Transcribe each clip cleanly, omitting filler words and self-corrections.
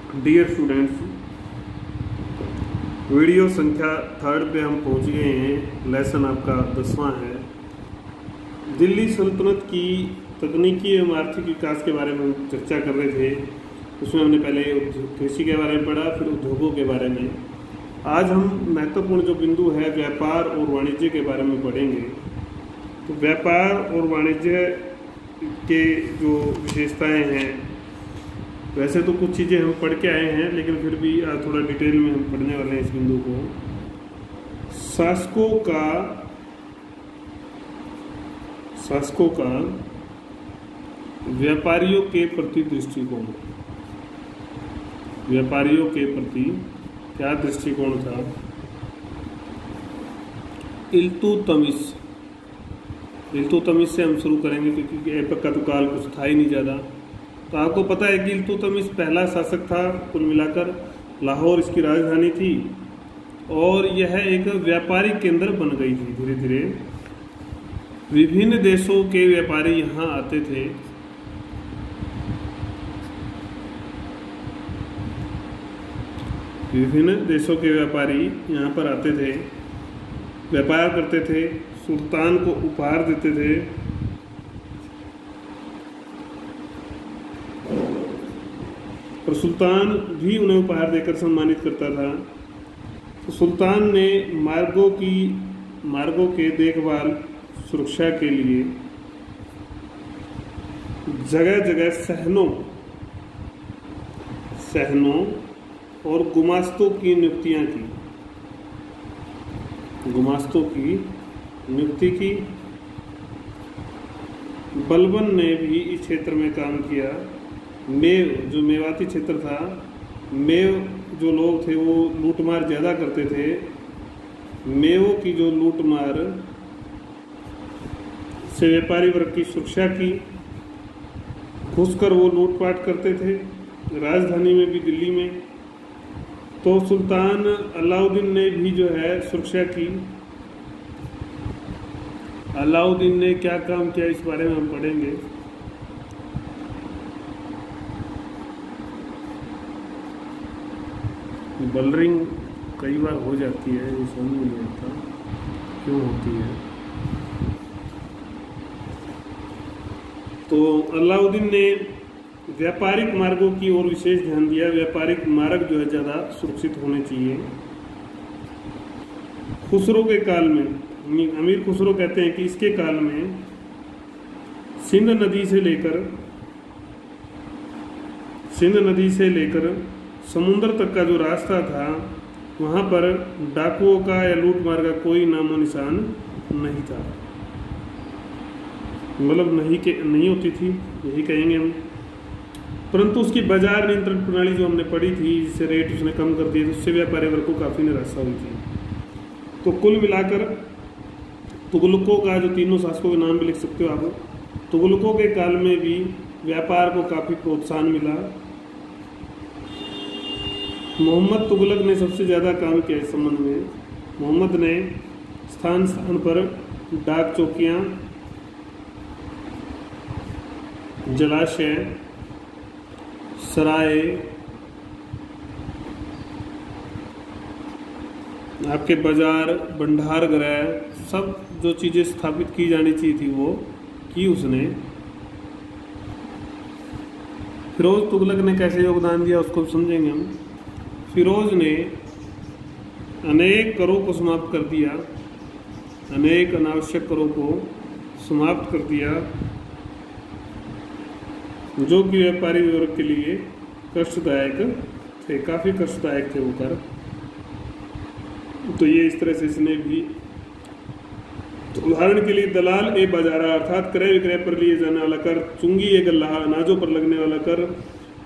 Dear students, video संख्या 3 पे हम पहुंच गए हैं। लेसन आपका 10वां है। दिल्ली सल्तनत की तकनीकी एवं आर्थिक विकास के बारे में हम चर्चा कर रहे थे। उसमें हमने पहले कृषि के बारे में पढ़ा, फिर उद्योगों के बारे में। आज हम महत्वपूर्ण जो बिंदु है व्यापार और वाणिज्य के बारे में पढ़ेंगे। तो व्यापार और वाणिज्य के जो विशेषताएं हैं, वैसे तो कुछ चीज़ें हम पढ़ के आए हैं, लेकिन फिर भी थोड़ा डिटेल में हम पढ़ने वाले हैं इस बिंदु को। शासकों का व्यापारियों के प्रति दृष्टिकोण। व्यापारियों के प्रति क्या दृष्टिकोण था? इल्तुतमिश से हम शुरू करेंगे, क्योंकि ऐबक का तो काल कुछ था ही नहीं ज़्यादा। तो आपको पता है कि इल्तुतमिश पहला शासक था। कुल मिलाकर लाहौर इसकी राजधानी थी और यह एक व्यापारिक केंद्र बन गई थी। धीरे धीरे विभिन्न देशों के व्यापारी यहाँ आते थे। विभिन्न देशों के व्यापारी यहाँ पर आते थे, व्यापार करते थे, सुल्तान को उपहार देते थे। और सुल्तान भी उन्हें उपहार देकर सम्मानित करता था। तो सुल्तान ने मार्गों के देखभाल सुरक्षा के लिए जगह जगह सहनों और गुमास्तों की नियुक्ति की। बलबन ने भी इस क्षेत्र में काम किया। जो मेवाती क्षेत्र था, जो लोग थे वो लूटमार ज़्यादा करते थे। मेवों की जो लूटमार से व्यापारी वर्ग की सुरक्षा की। घुसकर वो लूटपाट करते थे, राजधानी में भी, दिल्ली में। तो सुल्तान अलाउद्दीन ने भी जो है सुरक्षा की। अलाउद्दीन ने क्या काम किया, इस बारे में हम पढ़ेंगे। बलरिंग कई बार हो जाती है, ये समझ में नहीं आता क्यों होती है। तो अलाउद्दीन ने व्यापारिक मार्गों की ओर विशेष ध्यान दिया। व्यापारिक मार्ग जो है ज़्यादा सुरक्षित होने चाहिए। खुसरो के काल में, अमीर खुसरो कहते हैं कि इसके काल में सिंध नदी से लेकर समुद्र तक का जो रास्ता था, वहाँ पर डाकुओं का या लूटमार का कोई नामो निशान नहीं था। मतलब नहीं होती थी, यही कहेंगे हम। परंतु उसकी बाजार नियंत्रण प्रणाली जो हमने पढ़ी थी, जिससे रेट उसने कम कर दिए, तो उससे व्यापारी वर्ग को काफ़ी निराशा हुई थी। तो कुल मिलाकर तुगलकों का, जो तीनों शासकों के नाम भी लिख सकते हो आप, तुगलकों के काल में भी व्यापार को काफ़ी प्रोत्साहन मिला। मोहम्मद तुगलक ने सबसे ज़्यादा काम किया इस संबंध में। मोहम्मद ने स्थान स्थान पर डाक चौकियाँ, जलाशय, सराय, आपके बाजार, भंडार गृह, सब जो चीज़ें स्थापित की जानी चाहिए थी वो की उसने। फिरोज तुगलक ने कैसे योगदान दिया उसको समझेंगे हम। फिरोज ने अनेक करों को समाप्त कर दिया, अनेक अनावश्यक करों को समाप्त कर दिया, जो कि व्यापारी वर्ग के लिए कष्टदायक थे, काफ़ी कष्टदायक थे वो कर। तो ये इस तरह से इसने भी, तो उदाहरण के लिए दलाल ए बाजारा, अर्थात क्रय विक्रय पर लिए जाने वाला कर, चुंगी ए गल्ला, अनाजों पर लगने वाला कर,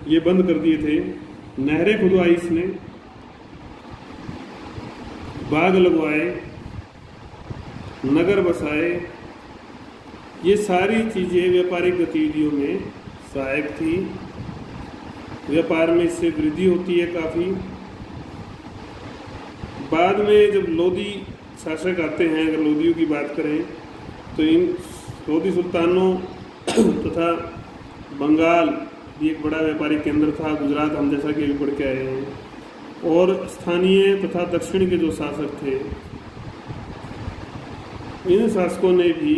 ये बंद कर दिए थे। नहरें खुदवाई इसने, बाग लगवाए, नगर बसाए। ये सारी चीज़ें व्यापारिक गतिविधियों में सहायक थी। व्यापार में इससे वृद्धि होती है काफ़ी। बाद में जब लोधी शासक आते हैं, अगर लोधियों की बात करें, तो इन लोधी सुल्तानों तथा बंगाल, भी एक बड़ा व्यापारिक केंद्र था। गुजरात हम जैसा कि अभी पढ़ के आए हैं। और स्थानीय तथा दक्षिण के जो शासक थे, इन शासकों ने भी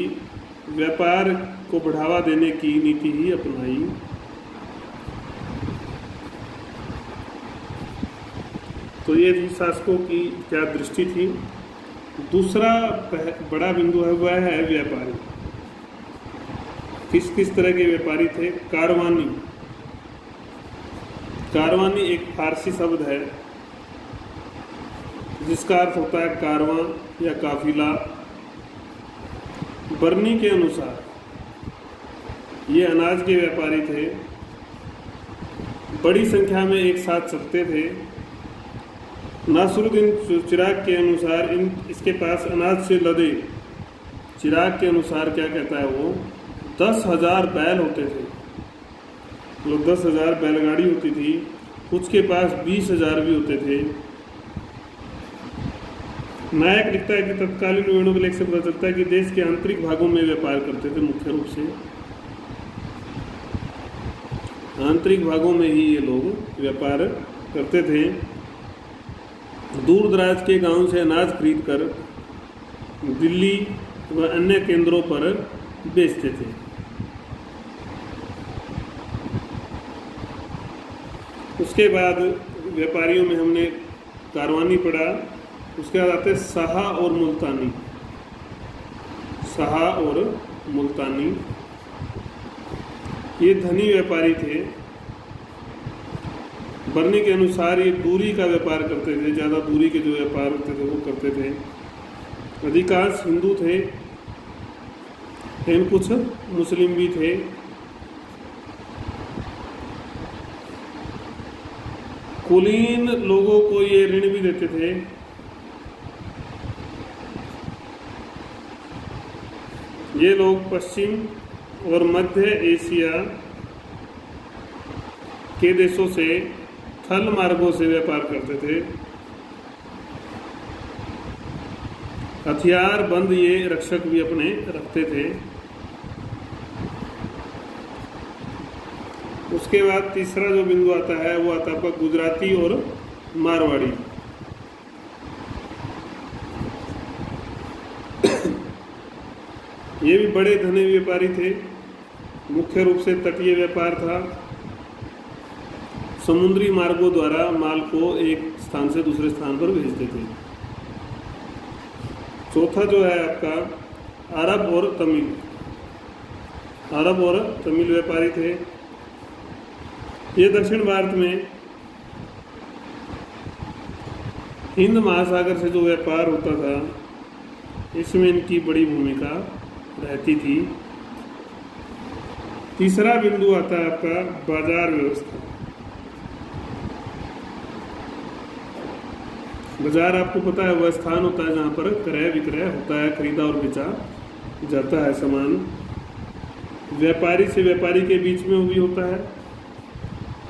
व्यापार को बढ़ावा देने की नीति ही अपनाई। तो ये थी शासकों की क्या दृष्टि थी। दूसरा बड़ा बिंदु है वह है व्यापारी। किस किस तरह के व्यापारी थे? कारवानी। कारवानी एक फारसी शब्द है जिसका अर्थ होता है कारवां या काफिला। बरनी के अनुसार ये अनाज के व्यापारी थे, बड़ी संख्या में एक साथ चलते थे। नासरुद्दीन चिराग के अनुसार इसके पास अनाज से लदे, चिराग के अनुसार क्या कहता है वो, 10,000 बैल होते थे। मतलब 10,000 बैलगाड़ी होती थी। उसके पास 20,000 भी होते थे। नायक लिखता है कि तत्कालीन वेणु के लेख से पता चलता है कि देश के आंतरिक भागों में व्यापार करते थे। मुख्य रूप से आंतरिक भागों में ही ये लोग व्यापार करते थे। दूर दराज के गांव से अनाज खरीद कर दिल्ली व अन्य केंद्रों पर बेचते थे। उसके बाद व्यापारियों में हमने कारवानी पढ़ा। उसके बाद आते साहा और मुल्तानी। साहा और मुल्तानी ये धनी व्यापारी थे। बरनी के अनुसार ये दूरी का व्यापार करते थे। ज़्यादा दूरी के जो व्यापार होते थे वो करते थे। अधिकांश हिंदू थे, लेकिन कुछ मुस्लिम भी थे। कुलीन लोगों को ये ऋण भी देते थे। ये लोग पश्चिम और मध्य एशिया के देशों से थल मार्गों से व्यापार करते थे। हथियार बंद ये रक्षक भी अपने रखते थे। उसके बाद तीसरा जो बिंदु आता है वो आता है आपका गुजराती और मारवाड़ी। ये भी बड़े धनी व्यापारी थे। मुख्य रूप से तटीय व्यापार था। समुद्री मार्गों द्वारा माल को एक स्थान से दूसरे स्थान पर भेजते थे। चौथा जो है आपका अरब और तमिल। अरब और तमिल व्यापारी थे। ये दक्षिण भारत में हिंद महासागर से जो व्यापार होता था, इसमें इनकी बड़ी भूमिका रहती थी। तीसरा बिंदु आता है आपका बाजार व्यवस्था। बाजार आपको पता है वह स्थान होता है जहाँ पर क्रय विक्रय होता है, खरीदा और बेचा जाता है सामान। व्यापारी से व्यापारी के बीच में वो भी होता है।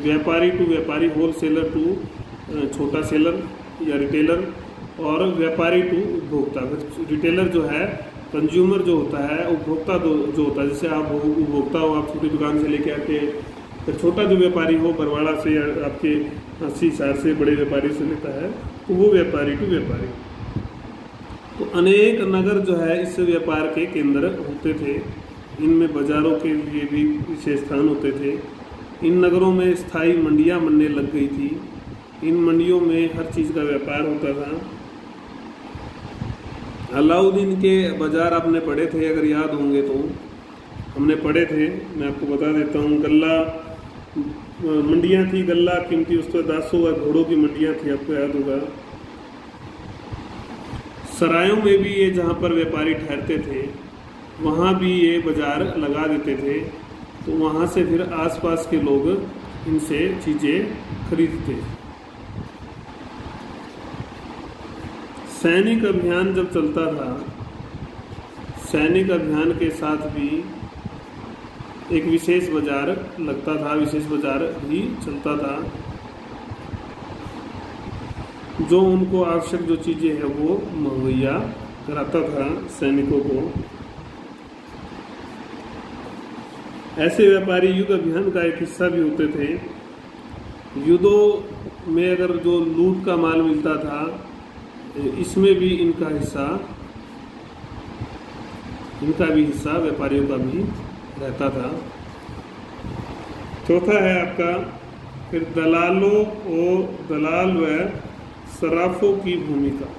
व्यापारी टू व्यापारी, होलसेलर टू छोटा सेलर या रिटेलर, और व्यापारी टू उपभोक्ता। रिटेलर जो है, कंज्यूमर जो होता है, उपभोक्ता जो होता है, जैसे आप उपभोक्ता हो, आप छोटी दुकान से लेके आके, फिर छोटा जो व्यापारी हो बरवाड़ा से या आपके 80 से बड़े व्यापारी से लेता है, तो वो व्यापारी टू व्यापारी। तो अनेक नगर जो है इस व्यापार के केंद्र होते थे। इनमें बाजारों के लिए भी विशेष स्थान होते थे। इन नगरों में स्थायी मंडियां बनने लग गई थी। इन मंडियों में हर चीज़ का व्यापार होता था। अलाउद्दीन के बाजार आपने पढ़े थे, अगर याद होंगे तो हमने पढ़े थे। मैं आपको बता देता हूँ। गल्ला मंडियाँ थी, गल्ला कीमती वस्तु, दासों व घोड़ों की मंडियाँ थी, आपको याद होगा। सरायों में भी ये जहाँ पर व्यापारी ठहरते थे वहाँ भी ये बाजार लगा देते थे। तो वहाँ से फिर आसपास के लोग इनसे चीज़ें खरीदते। सैनिक अभियान जब चलता था, सैनिक अभियान के साथ भी एक विशेष बाजार लगता था, विशेष बाजार भी चलता था, जो उनको आवश्यक जो चीज़ें हैं वो मुहैया कराता था सैनिकों को। ऐसे व्यापारी युद्ध अभियान का एक हिस्सा भी होते थे। युद्धों में अगर जो लूट का माल मिलता था, इसमें भी इनका भी हिस्सा व्यापारियों का भी रहता था। चौथा है आपका फिर दलाल व सराफों की भूमिका।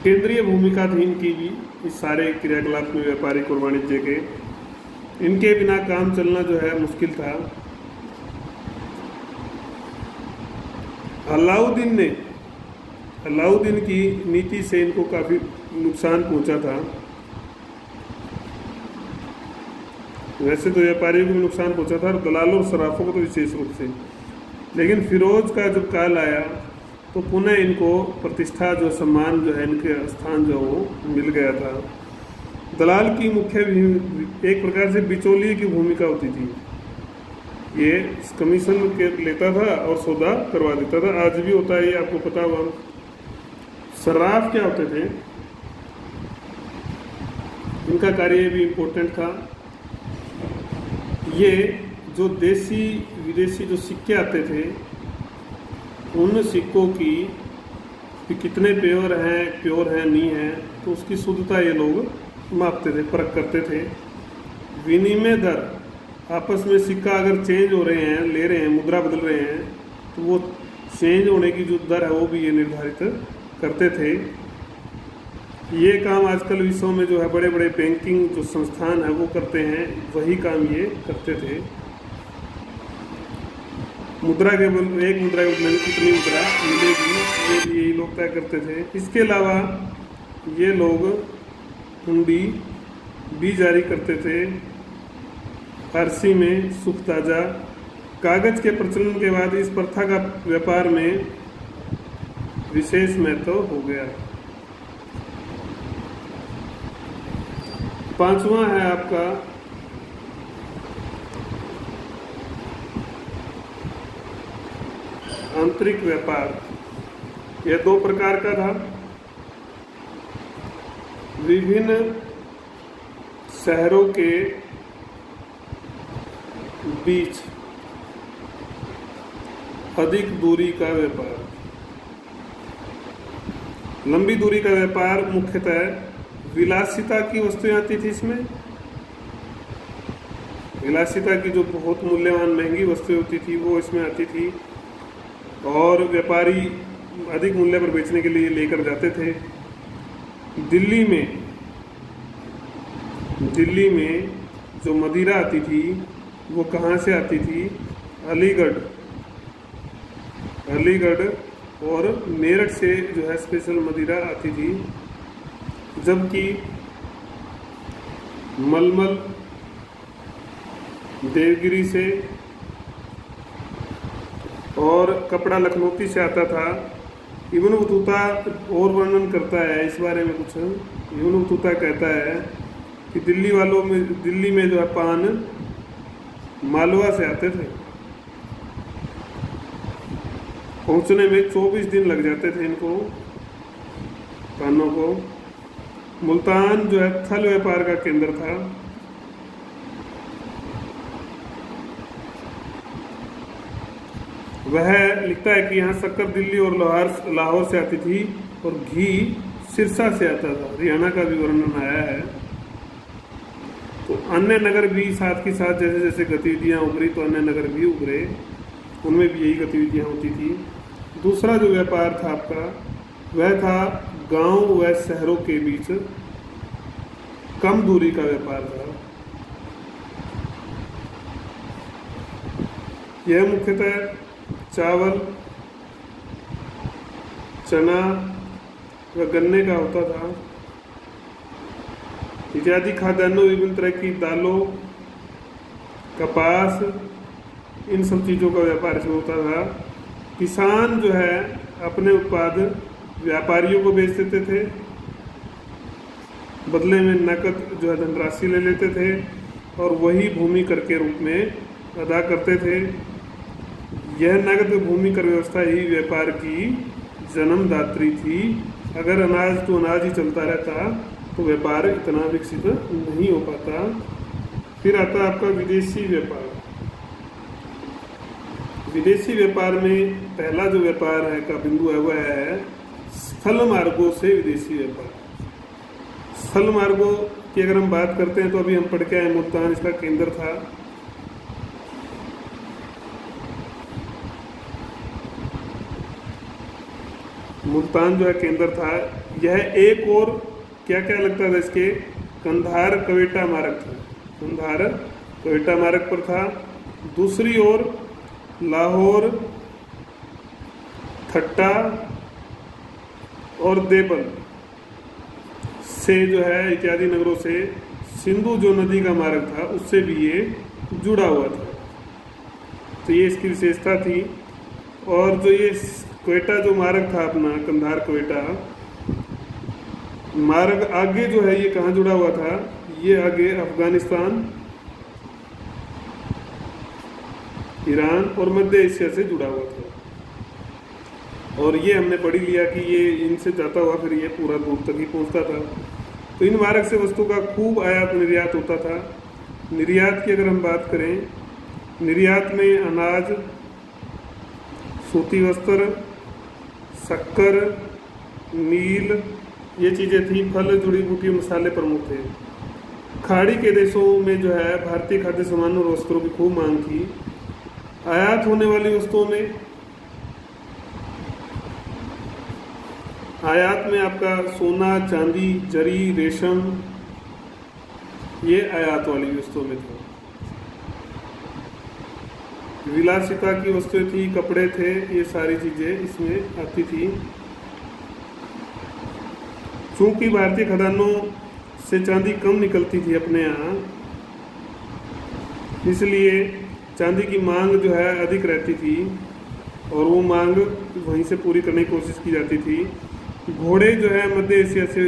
केंद्रीय भूमिका थी इनकी भी इस सारे क्रियाकलाप में, व्यापारिक और वाणिज्य के। इनके बिना काम चलना जो है मुश्किल था। अलाउद्दीन की नीति से इनको काफ़ी नुकसान पहुंचा था। वैसे तो व्यापारियों को भी नुकसान पहुंचा था और दलालों और सराफों को तो विशेष रूप से। लेकिन फिरोज का जब काल आया तो पुनः इनको प्रतिष्ठा जो सम्मान जो है, इनके स्थान जो वो मिल गया था। दलाल की मुख्य एक प्रकार से बिचौलिए की भूमिका होती थी। ये कमीशन के लेता था और सौदा करवा देता था। आज भी होता है, ये आपको पता होगा। सराफ क्या होते थे, इनका कार्य भी इम्पोर्टेंट था। ये जो देसी विदेशी जो सिक्के आते थे, उन सिक्कों की कितने प्योर हैं नहीं हैं, तो उसकी शुद्धता ये लोग मापते थे, परख करते थे। विनिमय दर, आपस में सिक्का अगर चेंज हो रहे हैं, ले रहे हैं, मुद्रा बदल रहे हैं, तो वो चेंज होने की जो दर है वो भी ये निर्धारित करते थे। ये काम आजकल विश्व में जो है बड़े बड़े बैंकिंग जो संस्थान है वो करते हैं, वही काम ये करते थे। मुद्रा के एक मुद्रा के बदले में कितनी मुद्रा मिलेगी, ये लोग तय करते थे। इसके अलावा ये लोग हुंडी भी जारी करते थे। फारसी में सुख ताजा। कागज के प्रचलन के बाद इस प्रथा का व्यापार में विशेष महत्व हो गया। पांचवा है आपका आंतरिक व्यापार। यह दो प्रकार का था। विभिन्न शहरों के बीच अधिक दूरी का व्यापार। लंबी दूरी का व्यापार मुख्यतः विलासिता की वस्तुएं आती थी इसमें। विलासिता की जो बहुत मूल्यवान महंगी वस्तुएं होती थी वो इसमें आती थी, और व्यापारी अधिक मूल्य पर बेचने के लिए लेकर जाते थे। दिल्ली में जो मदिरा आती थी वो कहाँ से आती थी? अलीगढ़ और मेरठ से जो है स्पेशल मदिरा आती थी। जबकि मलमल देवगिरी से और कपड़ा लखनौती से आता था। इब्न बतूता और वर्णन करता है इस बारे में कुछ। इब्न बतूता कहता है कि दिल्ली में जो है पान मालवा से आते थे। पहुंचने में 24 दिन लग जाते थे इनको, पानों को। मुल्तान जो है थल व्यापार का केंद्र था। वह लिखता है कि यहाँ शक्कर दिल्ली और लाहौर से आती थी और घी सिरसा से आता था। हरियाणा का भी वर्णन आया है। तो अन्य नगर भी साथ के साथ जैसे जैसे गतिविधियाँ उभरी तो अन्य नगर भी उभरे, उनमें भी यही गतिविधियाँ होती थी। दूसरा जो व्यापार था आपका वह था गांव व शहरों के बीच कम दूरी का व्यापार था। यह मुख्यतः चावल, चना व गन्ने का होता था। इत्यादि खाद्यान्नों, विभिन्न तरह की दालों, कपास, इन सब चीज़ों का व्यापार इसमें होता था। किसान जो है अपने उत्पाद व्यापारियों को बेच देते थे, बदले में नकद जो है धनराशि ले लेते थे और वही भूमि कर के रूप में अदा करते थे। यह नकद भूमि कर व्यवस्था ही व्यापार की जन्मदात्री थी। अगर अनाज तो अनाज ही चलता रहता तो व्यापार इतना विकसित नहीं हो पाता। फिर आता है आपका विदेशी व्यापार। विदेशी व्यापार में पहला जो व्यापार है का बिंदु है वह है स्थल मार्गों से विदेशी व्यापार। स्थल मार्गों की अगर हम बात करते हैं तो अभी हम पढ़ के आए मुल्तान इसका केंद्र था। मुल्तान जो है केंद्र था। यह एक और क्या क्या लगता था इसके, कंधार क्वेटा मार्ग था, कंधार क्वेटा मार्ग पर था। दूसरी ओर लाहौर, ठट्टा और देवल से जो है इत्यादि नगरों से सिंधु जो नदी का मार्ग था उससे भी ये जुड़ा हुआ था। तो ये इसकी विशेषता थी। और जो ये क्वेटा जो मार्ग था अपना कंधार क्वेटा मार्ग आगे जो है ये कहाँ जुड़ा हुआ था, ये आगे अफगानिस्तान, ईरान और मध्य एशिया से जुड़ा हुआ था। और ये हमने पढ़ी लिया कि ये इनसे जाता हुआ फिर ये पूरा दूर तक ही पहुंचता था। तो इन मार्ग से वस्तु का खूब आयात निर्यात होता था। निर्यात की अगर हम बात करें, निर्यात में अनाज, सूती वस्त्र, शक्कर, नील ये चीज़ें थी। फल, जुड़ी बूटी, मसाले प्रमुख थे। खाड़ी के देशों में जो है भारतीय खाद्य सामान और वस्त्रों की खूब मांग थी। आयात होने वाली वस्तुओं में आयात में आपका सोना, चांदी, जरी, रेशम ये आयात वाली वस्तुओं में था। विलासिता की वस्तुएं थी, कपड़े थे, ये सारी चीजें इसमें आती थी। चूंकि भारतीय खदानों से चांदी कम निकलती थी अपने यहाँ, इसलिए चांदी की मांग जो है अधिक रहती थी और वो मांग वहीं से पूरी करने की कोशिश की जाती थी। घोड़े जो है मध्य एशिया से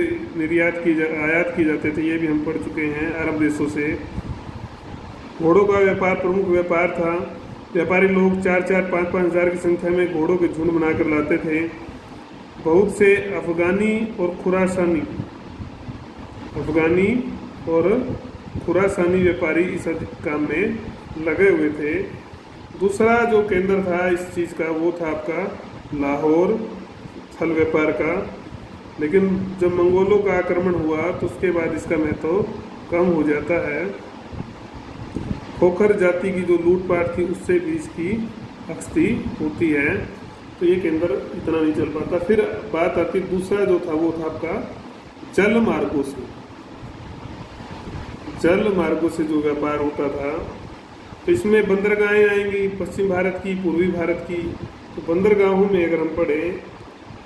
आयात की जाते थे, ये भी हम पढ़ चुके हैं, अरब देशों से। घोड़ों का व्यापार प्रमुख व्यापार था। व्यापारी लोग 4-4, 5-5 हज़ार की संख्या में घोड़ों के झुंड बनाकर लाते थे। बहुत से अफगानी और खुरासानी व्यापारी इस काम में लगे हुए थे। दूसरा जो केंद्र था इस चीज़ का वो था आपका लाहौर, फल व्यापार का। लेकिन जब मंगोलों का आक्रमण हुआ तो उसके बाद इसका महत्व कम हो जाता है। खोखर जाति की जो लूटपाट थी उससे भी इसकी अक्सती होती है। तो ये केंद्र इतना नहीं चल पाता। फिर बात आती, दूसरा जो था वो था आपका जल मार्गों से। जल मार्गों से जो व्यापार होता था तो इसमें बंदरगाहें आएंगी, पश्चिम भारत की, पूर्वी भारत की। तो बंदरगाहों में अगर हम पढ़े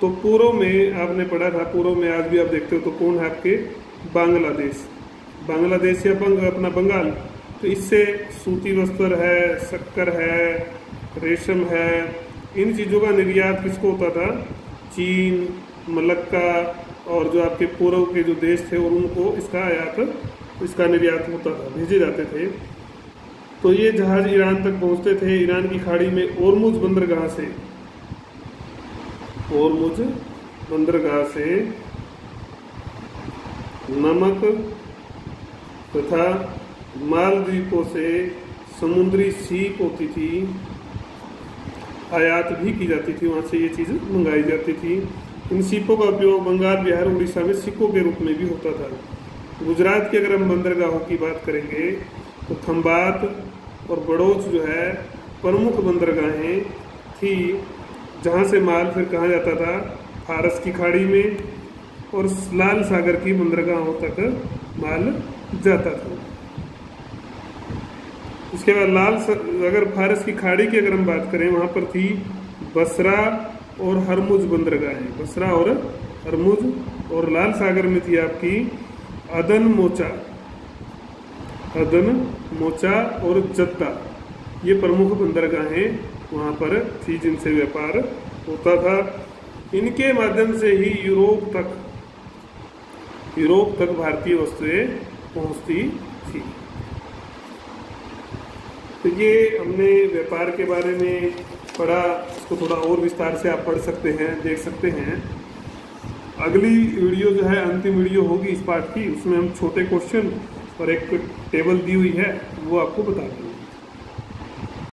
तो पूर्व में आपने पढ़ा था, पूर्व में आज भी आप देखते हो तो कौन है आपके, बांग्लादेश या अपना बंगाल। तो इससे सूती वस्त्र है, शक्कर है, रेशम है, इन चीज़ों का निर्यात किसको होता था, चीन, मलक्का और जो आपके पूर्व के जो देश थे और उनको इसका निर्यात होता था, भेजे जाते थे। तो ये जहाज ईरान तक पहुंचते थे। ईरान की खाड़ी में ओरमुज बंदरगाह से नमक तथा मालदीपों से समुद्री सीप होती थी, आयात भी की जाती थी, वहाँ से ये चीज़ मंगाई जाती थी। इन सीपों का उपयोग बंगाल, बिहार, उड़ीसा में सिक्कों के रूप में भी होता था। गुजरात की अगर हम बंदरगाहों की बात करेंगे तो खंबात और बड़ौच जो है प्रमुख बंदरगाहें थी, जहाँ से माल फिर कहाँ जाता था, फारस की खाड़ी में और लाल सागर की बंदरगाहों तक माल जाता था। इसके बाद अगर फारस की खाड़ी की अगर हम बात करें, वहाँ पर थी बसरा और हरमुज बंदरगाहें, बसरा और हरमुज। और लाल सागर में थी आपकी अदन मोचा और जद्दा, ये प्रमुख बंदरगाहें वहाँ पर थी जिनसे व्यापार होता था। इनके माध्यम से ही यूरोप तक भारतीय वस्तुएं पहुँचती थी। तो ये हमने व्यापार के बारे में पढ़ा, इसको थोड़ा और विस्तार से आप पढ़ सकते हैं, देख सकते हैं। अगली वीडियो जो है अंतिम वीडियो होगी इस पार्ट की, उसमें हम छोटे क्वेश्चन और एक टेबल दी हुई है वो आपको बता देंगे।